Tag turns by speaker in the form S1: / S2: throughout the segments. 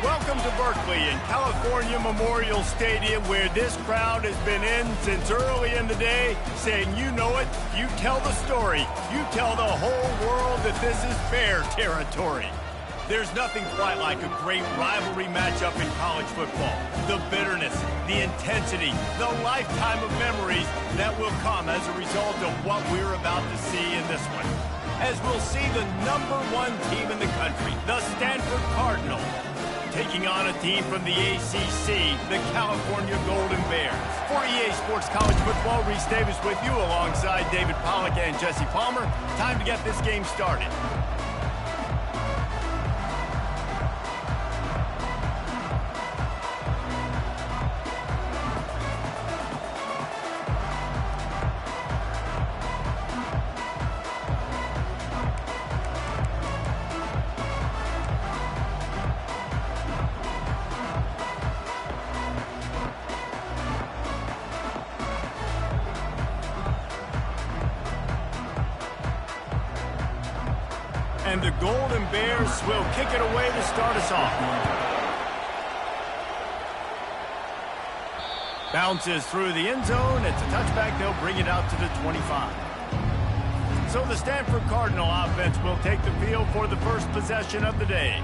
S1: Welcome to Berkeley and California Memorial Stadium, where this crowd has been in since early in the day, saying, you know it, you tell the story, you tell the whole world that this is Bear territory. There's nothing quite like a great rivalry matchup in college football. The bitterness, the intensity, the lifetime of memories that will come as a result of what we're about to see in this one. As we'll see the #1 team in the country, the Stanford Cardinals, taking on a team from the ACC, the California Golden Bears. For EA Sports College Football, Reese Davis with you alongside David Pollack and Jesse Palmer. Time to get this game started. And the Golden Bears will kick it away to start us off. Bounces through the end zone. It's a touchback. They'll bring it out to the 25. So the Stanford Cardinal offense will take the field for the first possession of the day.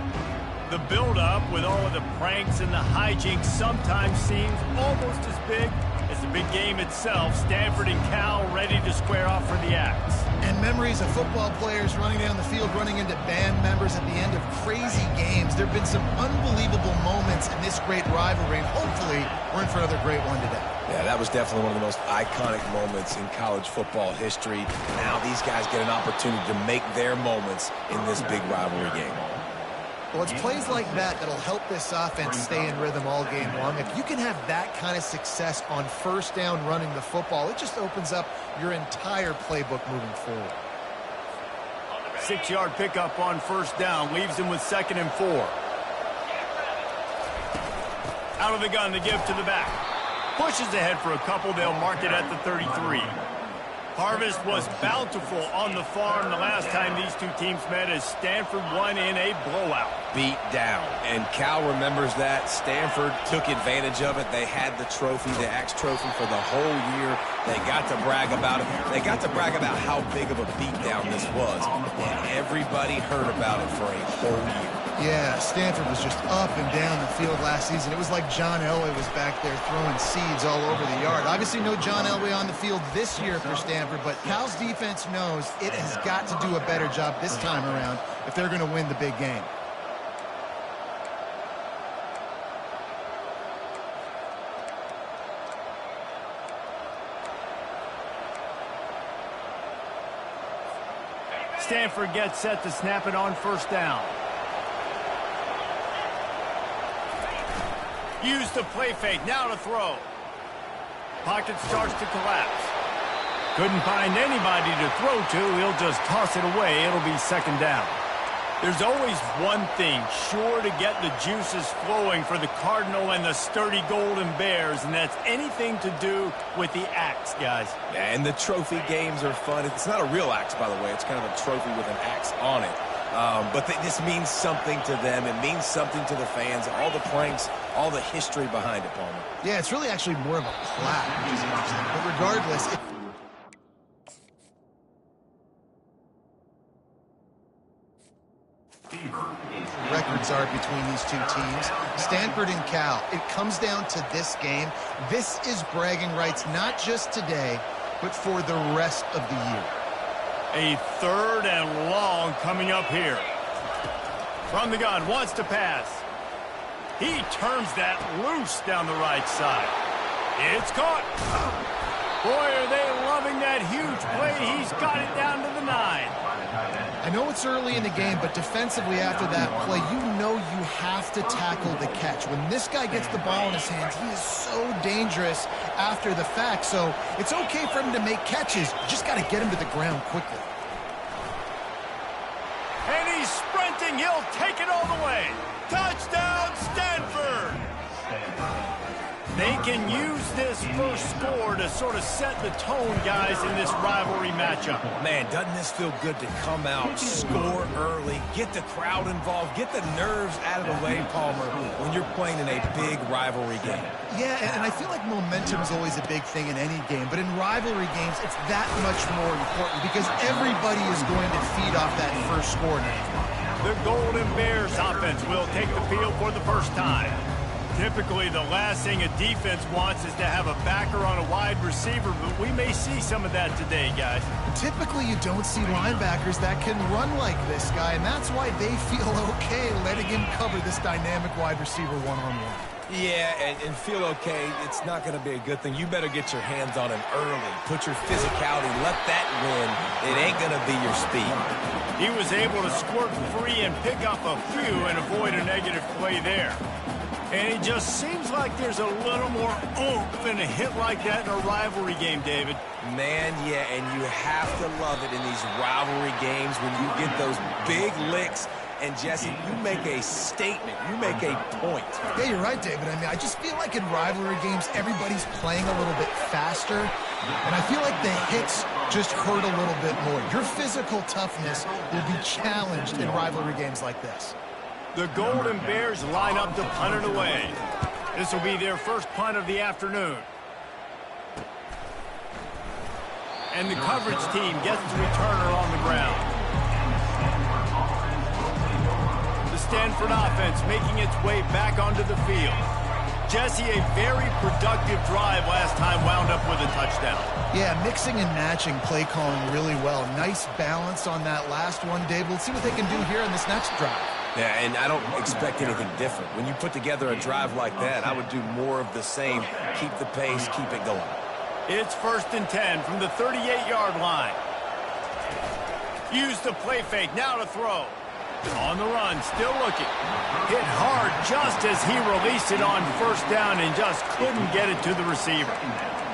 S1: The build-up with all of the pranks and the hijinks sometimes seems almost as big as the big game itself. Stanford and Cal ready to square off for the Axe.
S2: And memories of football players running down the field, running into band members at the end of crazy games. There have been some unbelievable moments in this great rivalry, and hopefully we're in for another great one today.
S3: Yeah, that was definitely one of the most iconic moments in college football history. Now these guys get an opportunity to make their moments in this big rivalry game.
S2: Well, it's plays like that that'll help this offense stay in rhythm all game long. If you can have that kind of success on first down running the football, it just opens up your entire playbook moving forward.
S1: 6-yard pickup on first down, leaves him with 2nd and 4. Out of the gun to give to the back. Pushes ahead for a couple, they'll mark it at the 33. Harvest was bountiful on the farm the last time these two teams met, as Stanford won in a blowout.
S3: Beat down. And Cal remembers that. Stanford took advantage of it. They had the trophy, the Axe trophy, for the whole year. They got to brag about it. They got to brag about how big of a beatdown this was. And everybody heard about it for a whole year.
S2: Yeah, Stanford was just up and down the field last season. It was like John Elway was back there throwing seeds all over the yard. Obviously no John Elway on the field this year for Stanford, but Cal's defense knows it has got to do a better job this time around if they're going to win the big game.
S1: Stanford gets set to snap it on first down. Use the play fake, now to throw. Pocket starts to collapse. Couldn't find anybody to throw to, he'll just toss it away, it'll be 2nd down. There's always one thing sure to get the juices flowing for the Cardinal and the sturdy Golden Bears, and that's anything to do with the Axe, guys.
S3: Yeah, and the trophy games are fun. It's not a real axe, by the way. It's kind of a trophy with an axe on it. But this means something to them. It means something to the fans. All the pranks, all the history behind it, Palmer.
S2: Yeah, it's really actually more of a plaque, which is interesting. But regardless, records are between these two teams, Stanford and Cal. It comes down to this game. This is bragging rights, not just today, but for the rest of the year.
S1: A 3rd and long coming up here. From the gun, wants to pass. He turns that loose down the right side. It's caught. Boy, are they loving that huge play. He's got it down to the 9.
S2: I know it's early in the game, but defensively after that play, you know you have to tackle the catch. When this guy gets the ball in his hands, he is so dangerous after the fact. So it's okay for him to make catches. You just got to get him to the ground quickly.
S1: And he's sprinting. He'll take it all the way. Touchdown, Stanford! They can use this first score to sort of set the tone, guys, in this rivalry matchup.
S3: Man, doesn't this feel good to come out, score early, get the crowd involved, get the nerves out of the way, Palmer, when you're playing in a big rivalry game.
S2: Yeah, and I feel like momentum is always a big thing in any game, but in rivalry games, it's that much more important because everybody is going to feed off that first score now.
S1: The Golden Bears offense will take the field for the first time. Typically, the last thing a defense wants is to have a backer on a wide receiver, but we may see some of that today, guys.
S2: Typically, you don't see linebackers that can run like this guy, and that's why they feel okay letting him cover this dynamic wide receiver one-on-one.
S3: Yeah, and feel okay, it's not going to be a good thing. You better get your hands on him early. Put your physicality, let that win. It ain't going to be your speed.
S1: He was able to squirt free and pick up a few and avoid a negative play there. And it just seems like there's a little more oomph in a hit like that in a rivalry game, David.
S3: Man, yeah, and you have to love it in these rivalry games when you get those big licks. And, Jesse, you make a statement. You make a point.
S2: Yeah, you're right, David. I mean, I just feel like in rivalry games, everybody's playing a little bit faster. And I feel like the hits just hurt a little bit more. Your physical toughness will be challenged in rivalry games like this.
S1: The Golden Bears line up to punt it away. This will be their first punt of the afternoon. And the coverage team gets the returner on the ground. The Stanford offense making its way back onto the field. Jesse, a very productive drive last time wound up with a touchdown.
S2: Yeah, mixing and matching play calling really well. Nice balance on that last one, Dave. We'll see what they can do here in this next drive.
S3: Yeah, and I don't expect anything different. When you put together a drive like that, I would do more of the same. Keep the pace, keep it going.
S1: It's 1st and 10 from the 38-yard line. Use the play fake, now to throw. On the run, still looking. Hit hard just as he released it on 1st down and just couldn't get it to the receiver.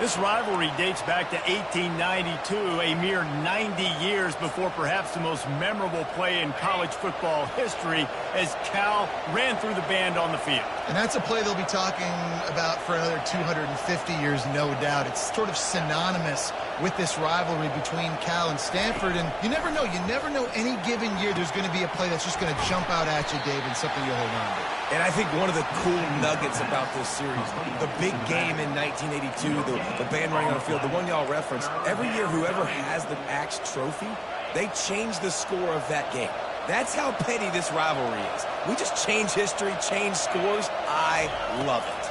S1: This rivalry dates back to 1892, a mere 90 years before perhaps the most memorable play in college football history as Cal ran through the band on the field.
S2: And that's a play they'll be talking about for another 250 years, no doubt. It's sort of synonymous with this rivalry between Cal and Stanford, and you never know. You never know any given year there's going to be a play that's just going to jump out at you, David, something you'll hold on to.
S3: And I think one of the cool nuggets about this series, the big game in 1982, the band running on the field, the one y'all referenced, every year whoever has the Axe Trophy, they change the score of that game. That's how petty this rivalry is. We just change history, change scores. I love it.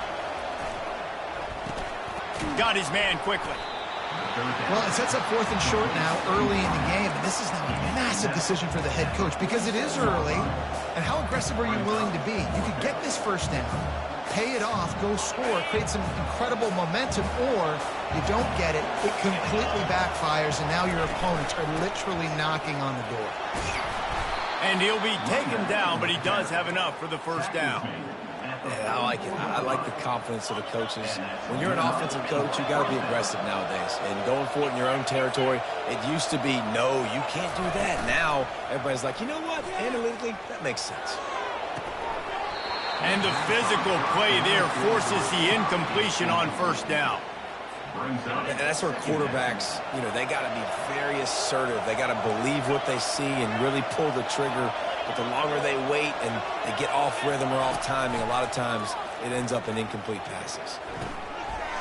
S1: Got his man quickly.
S2: Well, it sets up 4th and short now early in the game, and this is now a massive decision for the head coach because it is early, and how aggressive are you willing to be? You could get this 1st down, pay it off, go score, create some incredible momentum, or you don't get it, it completely backfires, and now your opponents are literally knocking on the door.
S1: And he'll be taken down, but he does have enough for the 1st down.
S3: Yeah, I like it. I like the confidence of the coaches. When you're an offensive coach, you got to be aggressive nowadays. And going for it in your own territory, it used to be, no, you can't do that. Now, everybody's like, you know what? Analytically, that makes sense.
S1: And the physical play there forces the incompletion on 1st down.
S3: And that's where quarterbacks, you know, they got to be very assertive. They got to believe what they see and really pull the trigger. But the longer they wait and they get off rhythm or off timing, a lot of times it ends up in incomplete passes.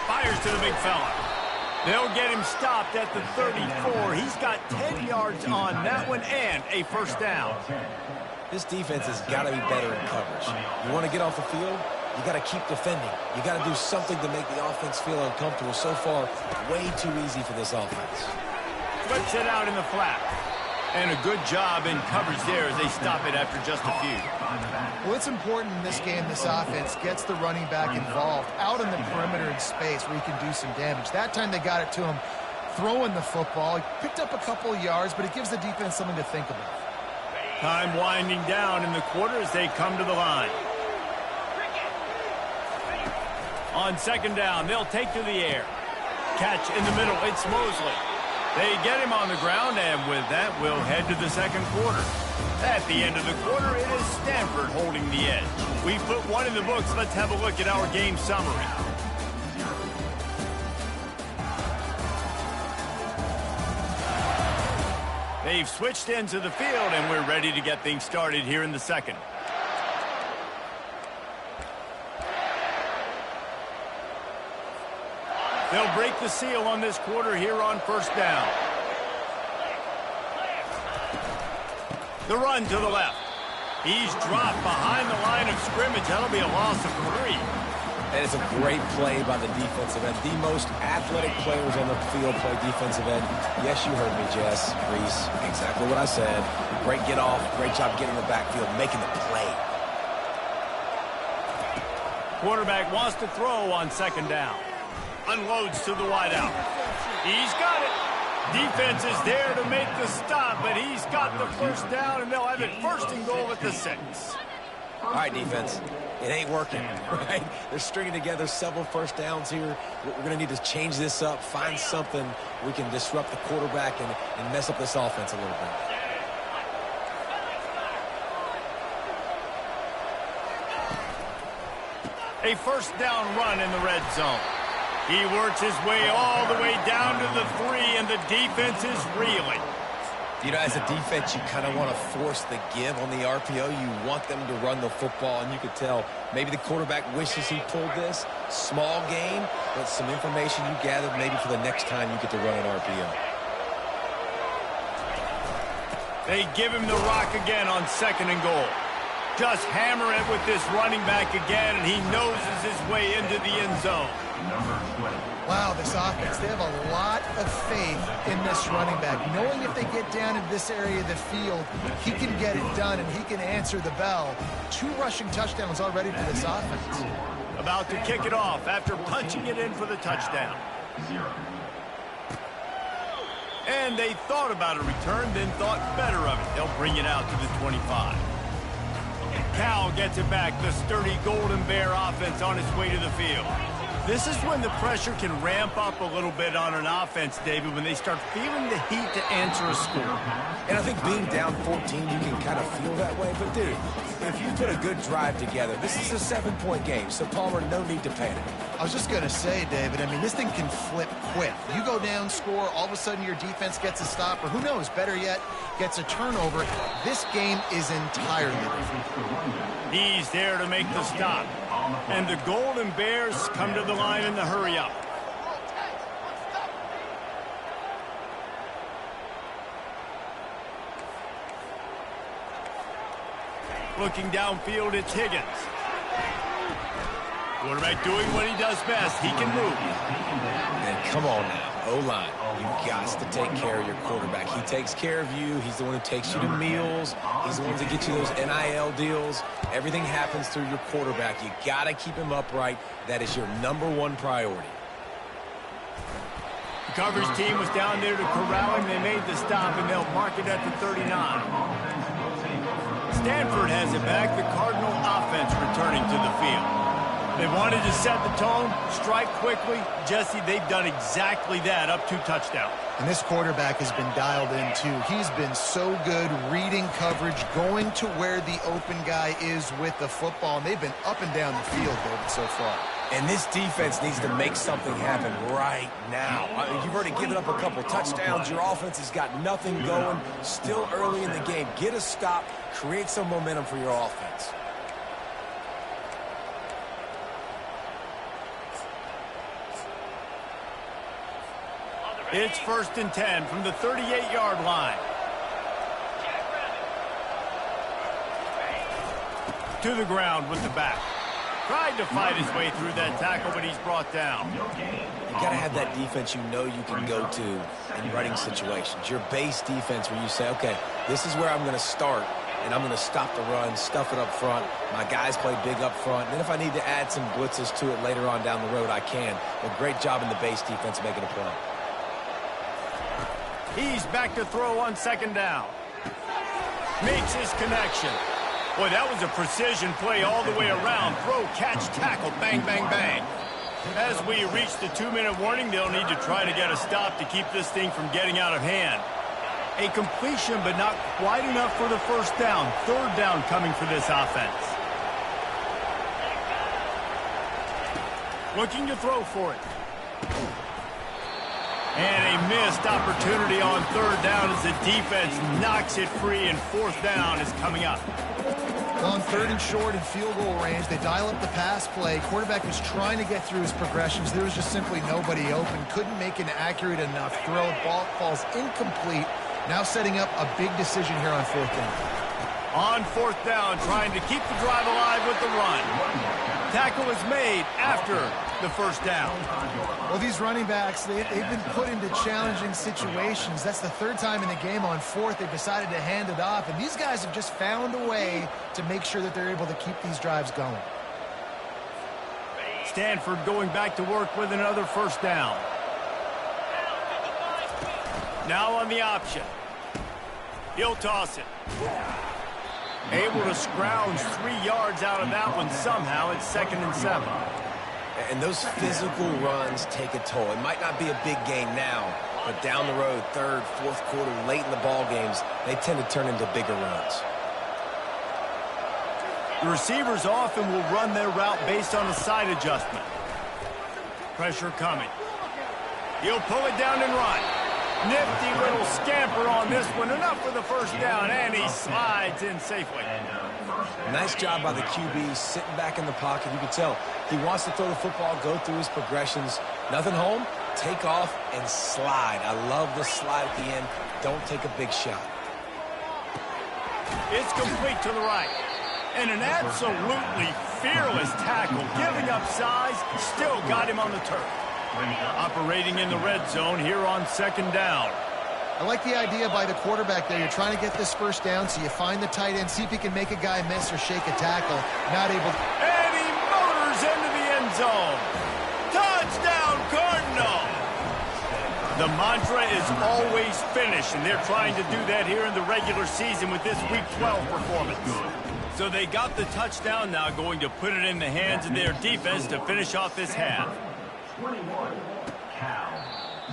S1: Fires to the big fella. They'll get him stopped at the 34. He's got 10 yards on that one and a 1st down.
S3: This defense has got to be better in coverage. You want to get off the field? You got to keep defending. You got to do something to make the offense feel uncomfortable. So far, way too easy for this offense.
S1: Flips it out in the flat. And a good job in coverage there as they stop it after just a few.
S2: Well, it's important in this game this offense gets the running back involved out in the perimeter in space where he can do some damage. That time they got it to him throwing the football. He picked up a couple of yards, but it gives the defense something to think about.
S1: Time winding down in the quarter as they come to the line. On 2nd down, they'll take to the air. Catch in the middle, it's Mosley. They get him on the ground, and with that, we'll head to the 2nd quarter. At the end of the quarter, it is Stanford holding the edge. We put one in the books. Let's have a look at our game summary. They've switched into the field, and we're ready to get things started here in the second. They'll break the seal on this quarter here on first down. The run to the left. He's dropped behind the line of scrimmage. That'll be a loss of 3.
S3: And it's a great play by the defensive end. The most athletic players on the field play defensive end. Yes, you heard me, Jess, Reese. Exactly what I said. Great get off. Great job getting the backfield, making the play.
S1: Quarterback wants to throw on second down. Unloads to the wideout. He's got it. Defense is there to make the stop, but he's got the first down, and they'll have it first and goal at the 6.
S3: All right, defense. It ain't working, right? They're stringing together several first downs here. We're going to need to change this up, find something we can disrupt the quarterback and mess up this offense a little bit.
S1: A first down run in the red zone. He works his way all the way down to the 3, and the defense is reeling.
S3: You know, as a defense, you kind of want to force the give on the RPO. You want them to run the football, and you could tell maybe the quarterback wishes he pulled this. Small gain, but some information you gathered maybe for the next time you get to run an RPO.
S1: They give him the rock again on second and goal. Just hammer it with this running back again, and he noses his way into the end zone.
S2: Wow, this offense, they have a lot of faith in this running back. Knowing if they get down in this area of the field, he can get it done and he can answer the bell. 2 rushing touchdowns already for this offense.
S1: About to kick it off after punching it in for the touchdown. And they thought about a return, then thought better of it. They'll bring it out to the 25. Cal gets it back, the sturdy Golden Bear offense on its way to the field. This is when the pressure can ramp up a little bit on an offense, David, when they start feeling the heat to answer a score.
S3: And I think being down 14, you can kind of feel that way. But, dude, if you put a good drive together, this is a 7-point game, so, Palmer, no need to panic.
S2: I was just going to say, David, I mean, this thing can flip quick. You go down, score, all of a sudden your defense gets a stop, or who knows, better yet, gets a turnover. This game is entirely different.
S1: He's there to make the stop. And the Golden Bears come to the line in the hurry-up. Looking downfield, it's Higgins. Quarterback doing what he does best. He can move.
S3: And come on now, O-line. You've got to take care of your quarterback. He takes care of you. He's the one who takes you to meals. He's the one that gets you those NIL deals. Everything happens through your quarterback. You got to keep him upright. That is your #1 priority.
S1: The coverage team was down there to corral him. They made the stop, and they'll mark it at the 39. Stanford has it back. The Cardinal offense returning to the field. They wanted to set the tone, strike quickly. Jesse, they've done exactly that, up 2 touchdowns.
S2: And this quarterback has been dialed in, too. He's been so good reading coverage, going to where the open guy is with the football. And they've been up and down the field, David, so far.
S3: And this defense needs to make something happen right now. You've already given up a couple touchdowns. Your offense has got nothing going. Still early in the game. Get a stop. Create some momentum for your offense.
S1: It's 1st and 10 from the 38-yard line. To the ground with the back. Tried to fight his way through that tackle, but he's brought down.
S3: You got to have that defense you know you can go to in running situations. Your base defense where you say, okay, this is where I'm going to start, and I'm going to stop the run, stuff it up front. My guys play big up front. And then if I need to add some blitzes to it later on down the road, I can. But great job in the base defense making a play.
S1: He's back to throw on second down. Makes his connection. Boy, that was a precision play all the way around. Throw, catch, tackle, bang, bang, bang. As we reach the 2-minute warning, they'll need to try to get a stop to keep this thing from getting out of hand. A completion, but not quite enough for the first down. 3rd down coming for this offense. Looking to throw for it. And a missed opportunity on third down as the defense knocks it free, and fourth down is coming up.
S2: On third and short in field goal range, they dial up the pass play. Quarterback was trying to get through his progressions. There was just simply nobody open. Couldn't make an accurate enough throw. Ball falls incomplete. Now setting up a big decision here on fourth down.
S1: On fourth down, trying to keep the drive alive with the run. Tackle is made after the first down.
S2: Well, these running backs, they've been put into challenging situations. That's the third time in the game. On fourth, they've decided to hand it off, and these guys have just found a way to make sure that they're able to keep these drives going.
S1: Stanford going back to work with another first down. Now on the option. He'll toss it. Able to scrounge 3 yards out of that one somehow. It's 2nd and 7.
S3: And those physical runs take a toll. It might not be a big game now, but down the road, third, fourth quarter, late in the ball games, they tend to turn into bigger runs.
S1: The receivers often will run their route based on a side adjustment. Pressure coming. He'll pull it down and run. Nifty little scamper on this one. Enough for the first down, and he slides in safely.
S3: Nice job by the QB sitting back in the pocket. You can tell he wants to throw the football, go through his progressions. Nothing home, take off and slide. I love the slide at the end. Don't take a big shot.
S1: It's complete to the right. And an absolutely fearless tackle. Giving up size, still got him on the turf. Operating in the red zone here on 2nd down.
S2: I like the idea by the quarterback there. You're trying to get this first down, so you find the tight end, see if he can make a guy miss or shake a tackle. Not able to.
S1: And he motors into the end zone. Touchdown, Cardinal! The mantra is always finish, and they're trying to do that here in the regular season with this Week 12 performance. So they got the touchdown, now going to put it in the hands of their defense to finish off this half.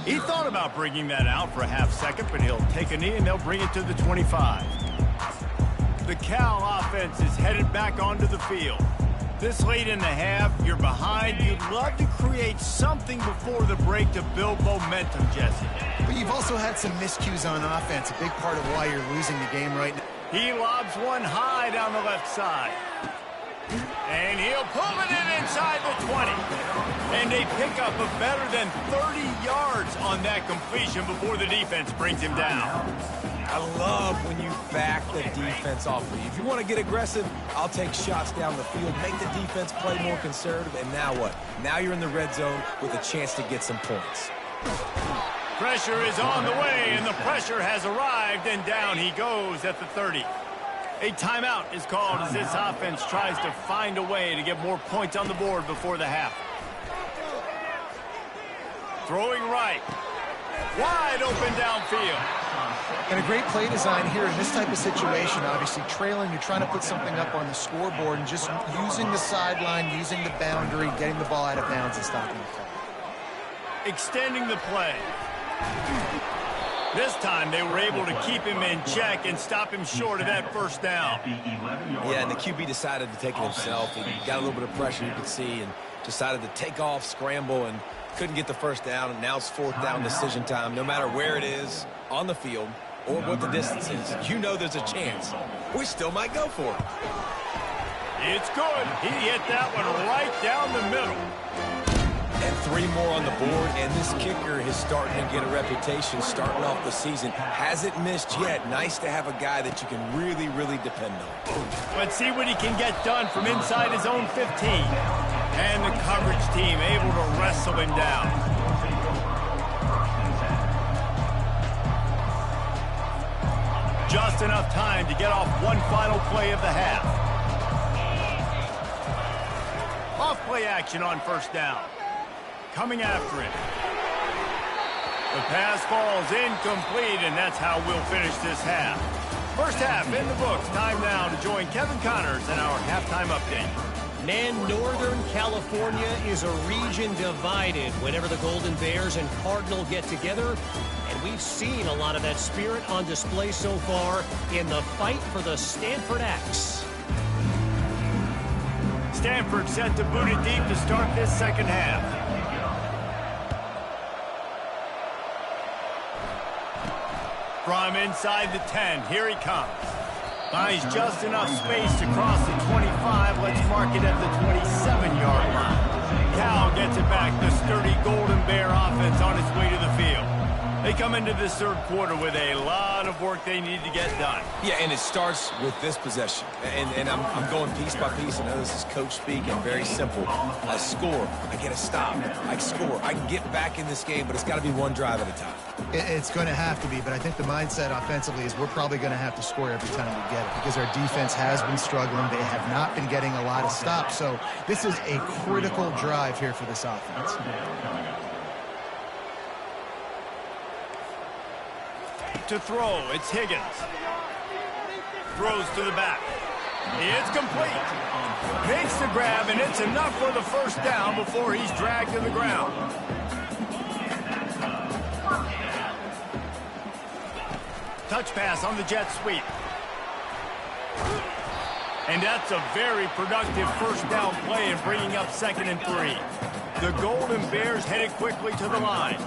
S1: He thought about bringing that out for a half second, but he'll take a knee and they'll bring it to the 25. The Cal offense is headed back onto the field. This late in the half, you're behind. You'd love to create something before the break to build momentum, Jesse.
S2: But you've also had some miscues on offense, a big part of why you're losing the game right now.
S1: He lobs one high down the left side. And he'll pull it in inside the 20. And they pick up a better than 30 yards on that completion before the defense brings him down.
S3: I love when you back the defense off of you. If you want to get aggressive, I'll take shots down the field, make the defense play more conservative, and now what? Now you're in the red zone with a chance to get some points.
S1: Pressure is on the way, and the pressure has arrived, and down he goes at the 30. A timeout is called as this offense tries to find a way to get more points on the board before the half. Throwing right. Wide open downfield.
S2: And a great play design here in this type of situation. Obviously trailing, you're trying to put something up on the scoreboard and just using the sideline, using the boundary, getting the ball out of bounds and stopping the play.
S1: Extending the play. This time they were able to keep him in check and stop him short of that first down.
S3: Yeah, and the QB decided to take it himself. He got a little bit of pressure, you could see, and decided to take off, scramble, and couldn't get the first down. And now it's fourth down decision time. No matter where it is on the field or what the distance is, you know there's a chance. We still might go for it.
S1: It's good. He hit that one right down the middle.
S3: And 3 more on the board, and this kicker is starting to get a reputation starting off the season. Hasn't missed yet. Nice to have a guy that you can really, really depend on.
S1: Let's see what he can get done from inside his own 15. And the coverage team able to wrestle him down. Just enough time to get off one final play of the half. Off play action on first down. Coming after it. The pass falls incomplete, and that's how we'll finish this half. First half in the books. Time now to join Kevin Connors in our halftime update.
S4: Man, Northern California is a region divided whenever the Golden Bears and Cardinal get together. And we've seen a lot of that spirit on display so far in the fight for the Stanford Axe.
S1: Stanford set to boot it deep to start this second half. From inside the 10, here he comes. Finds just enough space to cross the 25. Let's mark it at the 27-yard line. Cal gets it back. The sturdy Golden Bear offense on its way to the field. They come into this third quarter with a lot of work they need to get done.
S3: Yeah, and it starts with this possession. And I'm going piece by piece. I know this is coach speak and very simple. I score. I get a stop. I score. I can get back in this game, but it's got to be one drive at a time.
S2: It's going to have to be, but I think the mindset offensively is we're probably going to have to score every time we get it because our defense has been struggling. They have not been getting a lot of stops. So this is a critical drive here for this offense.
S1: To throw, it's Higgins. Throws to the back. It's complete. Makes the grab, and it's enough for the first down before he's dragged to the ground. Touch pass on the jet sweep. And that's a very productive first down play in bringing up 2nd and 3. The Golden Bears headed quickly to the line.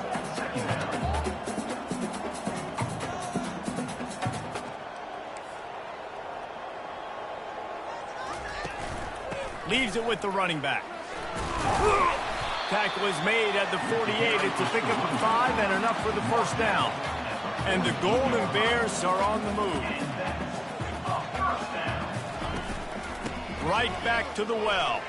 S1: Leaves it with the running back. Tackle is made at the 48. It's a pickup of 5 and enough for the first down. And the Golden Bears are on the move. Right back to the well.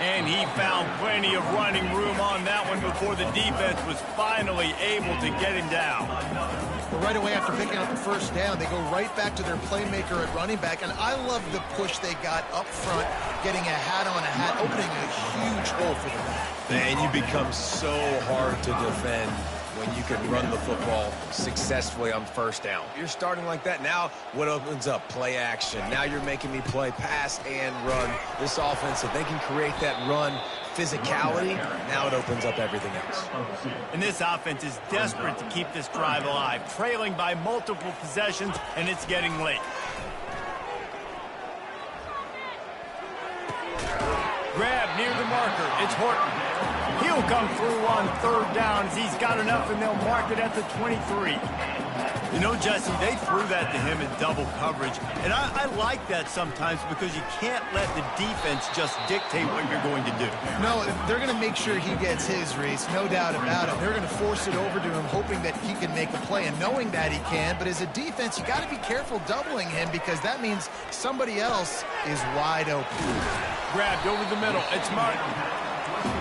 S1: And he found plenty of running room on that one before the defense was finally able to get him down.
S2: But right away after picking up the first down, they go right back to their playmaker at running back. And I love the push they got up front, getting a hat on a hat, opening a huge hole for the back.
S3: And you become so hard to defend when you can run the football successfully on first down. You're starting like that. Now what opens up? Play action. Now you're making me play pass and run. This offense, if they can create that run physicality, now it opens up everything else.
S1: And this offense is desperate to keep this drive alive, trailing by multiple possessions, and it's getting late. Grab near the marker. It's Horton. He'll come through on 3rd down as he's got enough, and they'll mark it at the 23. You know, Jesse, they threw that to him in double coverage, and I like that sometimes because you can't let the defense just dictate what you're going to do.
S2: No, they're going to make sure he gets his, Reese, no doubt about it. They're going to force it over to him, hoping that he can make a play, and knowing that he can. But as a defense, you got to be careful doubling him because that means somebody else is wide open.
S1: Grabbed over the middle. It's Martin.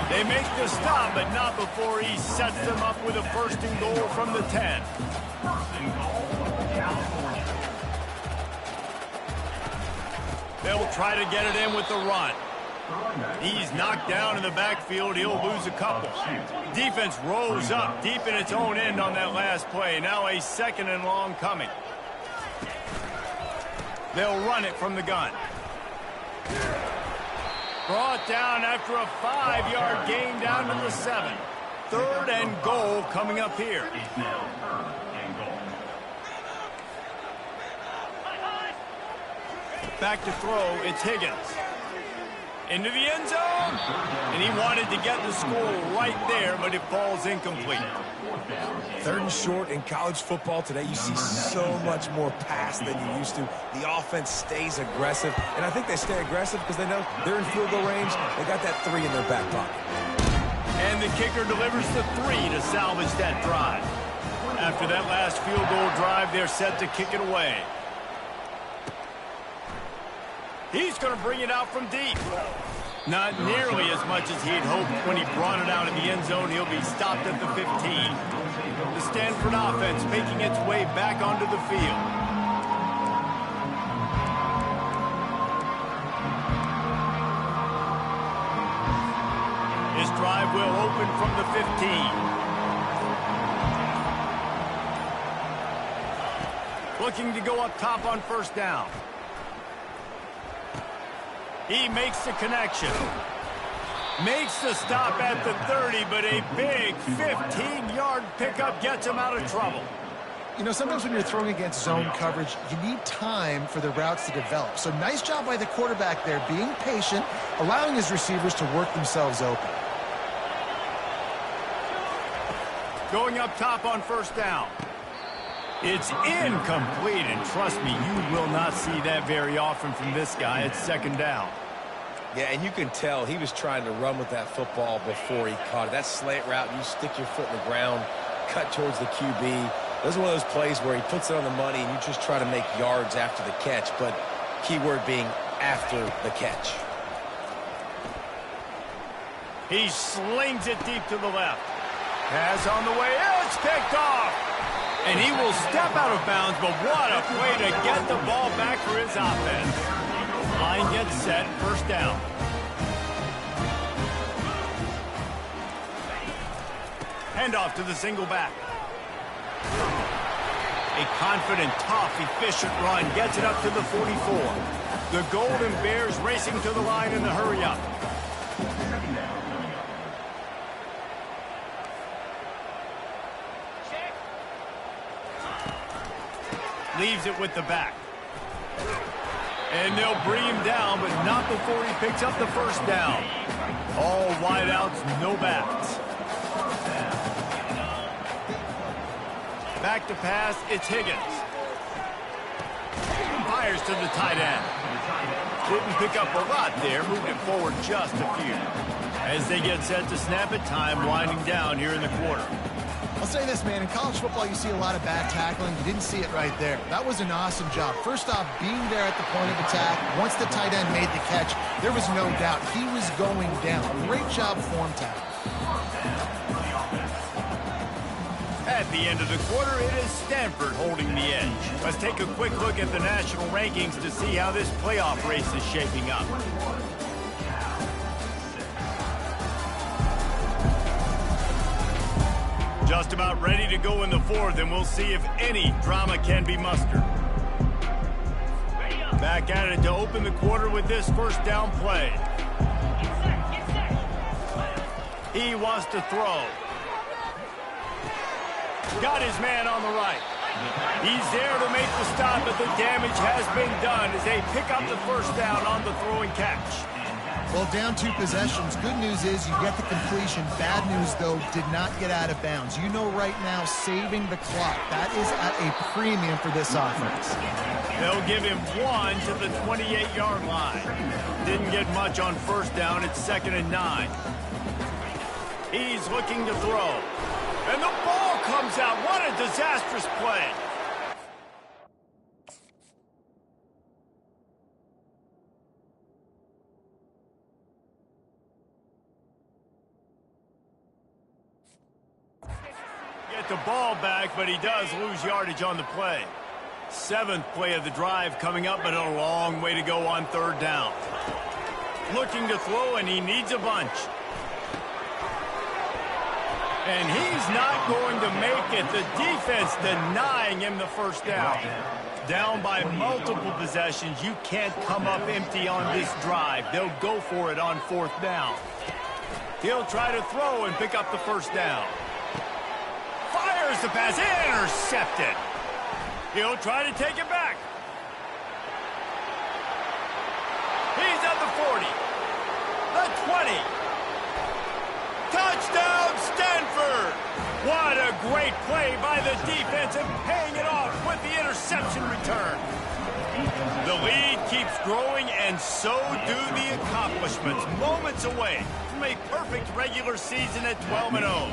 S1: They make the stop, but not before he sets them up with a 1st and goal from the 10. They'll try to get it in with the run. He's knocked down in the backfield. He'll lose a couple. Defense rose up deep in its own end on that last play. Now a 2nd and long coming. They'll run it from the gun. Brought down after a 5-yard gain down to the 7. 3rd and goal coming up here. Back to throw, it's Higgins. Into the end zone. And he wanted to get the score right there, but it falls incomplete.
S3: 3rd and short in college football today, you see so much more pass than you used to. The offense stays aggressive, and I think they stay aggressive because they know they're in field goal range. They got that 3 in their back pocket.
S1: And the kicker delivers the 3 to salvage that drive. After that last field goal drive, they're set to kick it away. He's going to bring it out from deep. Not nearly as much as he'd hoped when he brought it out in the end zone. He'll be stopped at the 15. The Stanford offense making its way back onto the field. This drive will open from the 15. Looking to go up top on 1st down. He makes the connection. Makes the stop at the 30, but a big 15-yard pickup gets him out of trouble.
S2: You know, sometimes when you're throwing against zone coverage, you need time for the routes to develop. So nice job by the quarterback there, being patient, allowing his receivers to work themselves open.
S1: Going up top on first down. It's incomplete, and trust me, you will not see that very often from this guy. It's second down.
S3: Yeah, and you can tell he was trying to run with that football before he caught it. That slant route, you stick your foot in the ground, cut towards the QB. This is one of those plays where he puts it on the money and you just try to make yards after the catch, but key word being after the catch.
S1: He slings it deep to the left. Pass on the way. It's picked off. And he will step out of bounds, but what a way to get the ball back for his offense. Line gets set, first down. Handoff to the single back. A confident, tough, efficient run gets it up to the 44. The Golden Bears racing to the line in the hurry-up. Leaves it with the back. And they'll bring him down, but not before he picks up the first down. All wideouts, no backs. Back to pass, it's Higgins. Fires to the tight end. Didn't pick up a lot there, moving forward just a few. As they get set to snap it, time winding down here in the quarter.
S2: I'll say this, man. In college football, you see a lot of bad tackling. You didn't see it right there. That was an awesome job. First off, being there at the point of attack. Once the tight end made the catch, there was no doubt he was going down. Great job form tackle.
S1: At the end of the quarter, it is Stanford holding the edge. Let's take a quick look at the national rankings to see how this playoff race is shaping up. Just about ready to go in the fourth, and we'll see if any drama can be mustered. Back at it to open the quarter with this first down play. He wants to throw. Got his man on the right. He's there to make the stop, but the damage has been done as they pick up the first down on the throwing catch.
S2: Well, down 2 possessions. Good news is you get the completion. Bad news, though, did not get out of bounds. You know right now, saving the clock. That is at a premium for this offense.
S1: They'll give him 1 to the 28-yard line. Didn't get much on first down. It's 2nd and 9. He's looking to throw. And the ball comes out. What a disastrous play. Get the ball back, but he does lose yardage on the play. 7th play of the drive coming up, but a long way to go on third down. Looking to throw, and he needs a bunch. And he's not going to make it. The defense denying him the first down. Down by multiple possessions. You can't come up empty on this drive. They'll go for it on fourth down. He'll try to throw and pick up the first down. Fires the pass, intercepted. He'll try to take it back. He's at the 40, the 20. Touchdown, Stanford! What a great play by the defense and paying it off with the interception return. The lead keeps growing, and so do the accomplishments. Moments away from a perfect regular season at 12-0.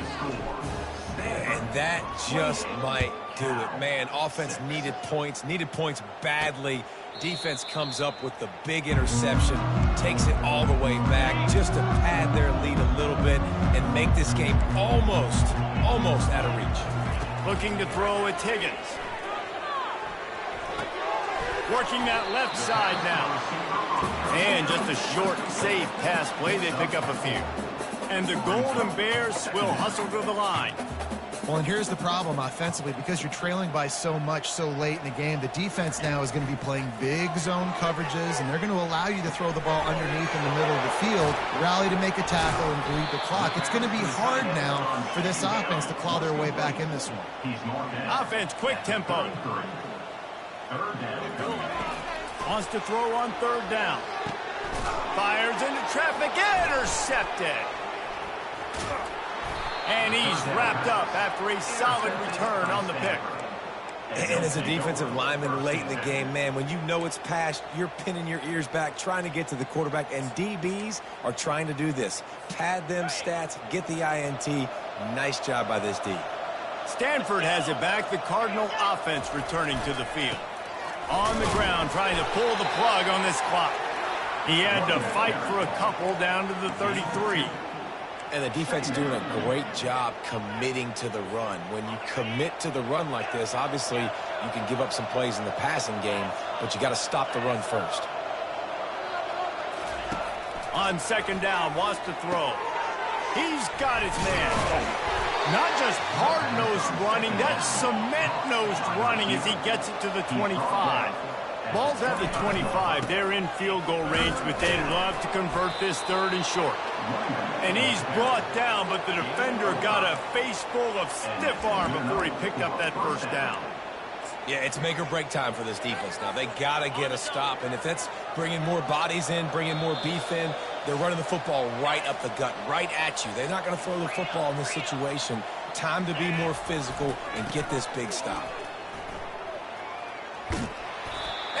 S3: And that just might do it. Man, offense needed points badly. Defense comes up with the big interception, takes it all the way back just to pad their lead a little bit and make this game almost out of reach.
S1: Looking to throw, it's Higgins. Working that left side now. And just a short, safe pass play. They pick up a few. And the Golden Bears will hustle to the line.
S2: Well, and here's the problem offensively. Because you're trailing by so much so late in the game, the defense now is going to be playing big zone coverages, and they're going to allow you to throw the ball underneath in the middle of the field, rally to make a tackle, and bleed the clock. It's going to be hard now for this offense to claw their way back in this one.
S1: Offense, quick tempo. Wants to throw on third down. Fires into traffic, intercepted. And he's wrapped up after a solid return on the pick.
S3: And as a defensive lineman late in the game, man, when you know it's passed, you're pinning your ears back, trying to get to the quarterback, and DBs are trying to do this. Pad them stats, get the INT. Nice job by this D.
S1: Stanford has it back. The Cardinal offense returning to the field. On the ground, trying to pull the plug on this clock. He had to fight for a couple down to the 33.
S3: And the defense doing a great job committing to the run. When you commit to the run like this, obviously you can give up some plays in the passing game, but you got to stop the run first.
S1: On second down, wants to throw. He's got his man. Not just hard-nosed running, that's cement-nosed running as he gets it to the 25. Ball's at the 25. They're in field goal range, but they'd love to convert this third and short. And he's brought down, but the defender got a face full of stiff arm before he picked up that first down.
S3: Yeah, it's make or break time for this defense now. They got to get a stop, and if that's bringing more bodies in, bringing more beef in, they're running the football right up the gut, right at you. They're not going to throw the football in this situation. Time to be more physical and get this big stop.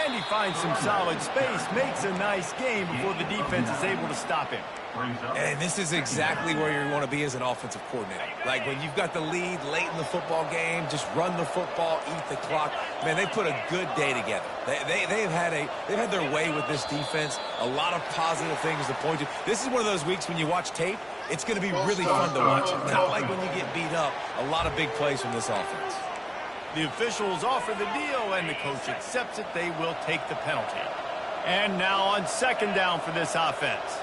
S1: And he finds some solid space, makes a nice game before the defense is able to stop him.
S3: And this is exactly where you want to be as an offensive coordinator. Like when you've got the lead late in the football game, just run the football, eat the clock. Man, they put a good day together. They've had their way with this defense. A lot of positive things to point to. This is one of those weeks when you watch tape, it's going to be really fun to watch. Not like when you get beat up. A lot of big plays from this offense.
S1: The officials offer the deal, and the coach accepts it. They will take the penalty. And now on second down for this offense.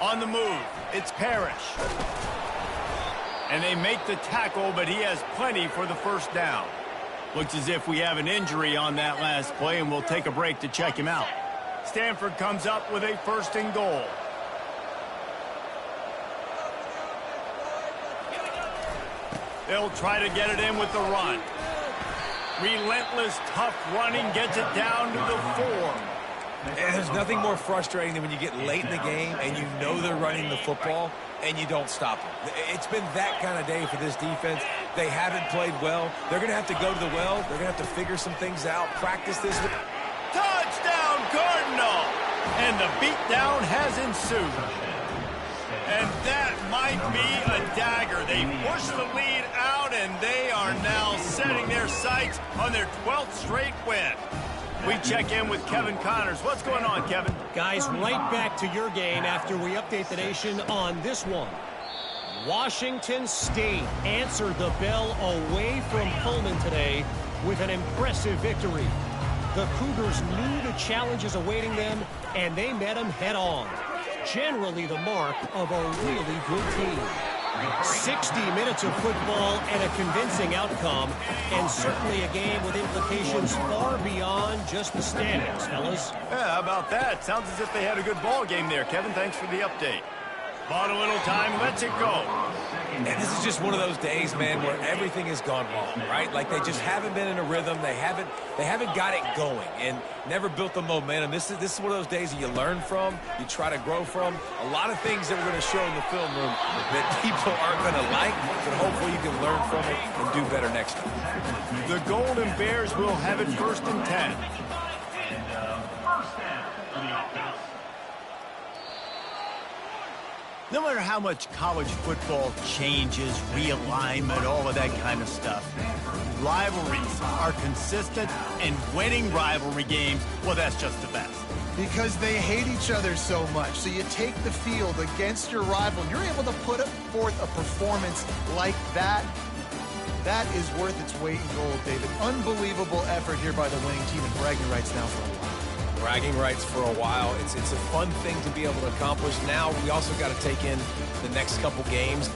S1: On the move, it's Parrish. And they make the tackle, but he has plenty for the first down. Looks as if we have an injury on that last play, and we'll take a break to check him out. Stanford comes up with a first and goal. They'll try to get it in with the run. Relentless, tough running gets it down to the 4.
S3: And there's nothing more frustrating than when you get late in the game and you know they're running the football and you don't stop them. It's been that kind of day for this defense. They haven't played well. They're going to have to go to the well. They're going to have to figure some things out, practice this.
S1: Touchdown, Cardinal! And the beatdown has ensued. And that might be a dagger. They push the lead out, and they are now setting their sights on their 12th straight win. We check in with Kevin Connors. What's going on, Kevin?
S4: Guys, right back to your game after we update the nation on this one. Washington State answered the bell away from Pullman today with an impressive victory. The Cougars knew the challenges awaiting them, and they met them head-on. Generally the mark of a really good team. 60 minutes of football and a convincing outcome, and certainly a game with implications far beyond just the standings, fellas.
S1: Yeah, how about that? Sounds as if they had a good ball game there, Kevin. Thanks for the update. Bought a little time, lets it go.
S3: And this is just one of those days, man, where everything has gone wrong, right? Like they just haven't been in a rhythm. They haven't got it going and never built the momentum. This is one of those days that you learn from, you try to grow from. A lot of things that we're going to show in the film room that people aren't going to like, but hopefully you can learn from it and do better next time.
S1: The Golden Bears will have it 1st and 10. No matter how much college football changes, realignment, all of that kind of stuff, rivalries are consistent, and winning rivalry games, well, that's just the best.
S2: Because they hate each other so much. So you take the field against your rival, you're able to put forth a performance like that. That is worth its weight in gold, David. Unbelievable effort here by the winning team, and bragging rights now for a while.
S3: Bragging rights for a while. It's a fun thing to be able to accomplish. Now we also got to take in the next couple games.